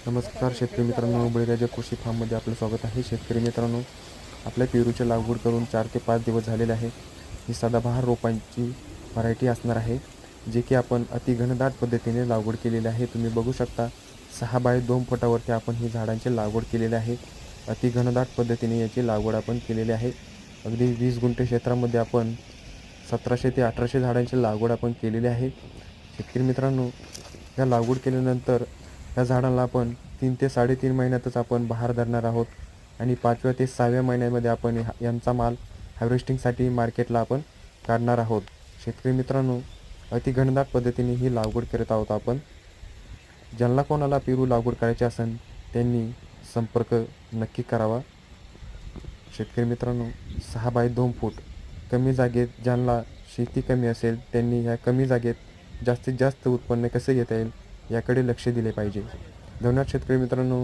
नमस्कार शेतकरी मित्रांनो, बळीराजा कृषी फार्ममध्ये आपलं स्वागत आहे. शेतकरी मित्रांनो, आपल्या पेरूची लागवड करून 4 ते 5 दिवस झालेले आहे. ही सदाबहार रोपांची व्हरायटी असणार आहे, जे की आपण अति घनदाट पद्धतीने लागवड केलेली आहे. तुम्ही बघू शकता 6 बाय 2 फुटावरती आपण ही झाडांची लागवड केलेली आहे. अति घनदाट पद्धतीने याची लागवड आपण केलेली आहे. अगदी 20 गुंठे क्षेत्रामध्ये आपण 1700 ते 1800 झाडांची लागवड आपण केलेली आहे. शेतकरी मित्रांनो, या लागवड केल्यानंतर या झाडाला आपण 3 ते 3.5 महिन्यातच आपण बहार धरणार आहोत आणि 5व्या ते 6व्या महिन्यामध्ये आपण यांचा माल हार्वेस्टिंगसाठी मार्केटला आपण काढणार आहोत. शेतकरी मित्रांनो, अति घनदाट पद्धतीने ही लागवड करत आहोत आपण. ज्यांना कोणाला पेरू लागवड करायची असेल त्यांनी संपर्क नक्की करावा. शेतकरी मित्रांनो, 6 बाय 2 फूट कमी जागेत ज्यांना शेती कमी असेल त्यांनी ह्या कमी जागेत जास्तीत जास्त उत्पन्न कसे घेता येईल याकडे लक्ष दिले पाहिजे. धन्यवाद शेतकरी मित्रांनो.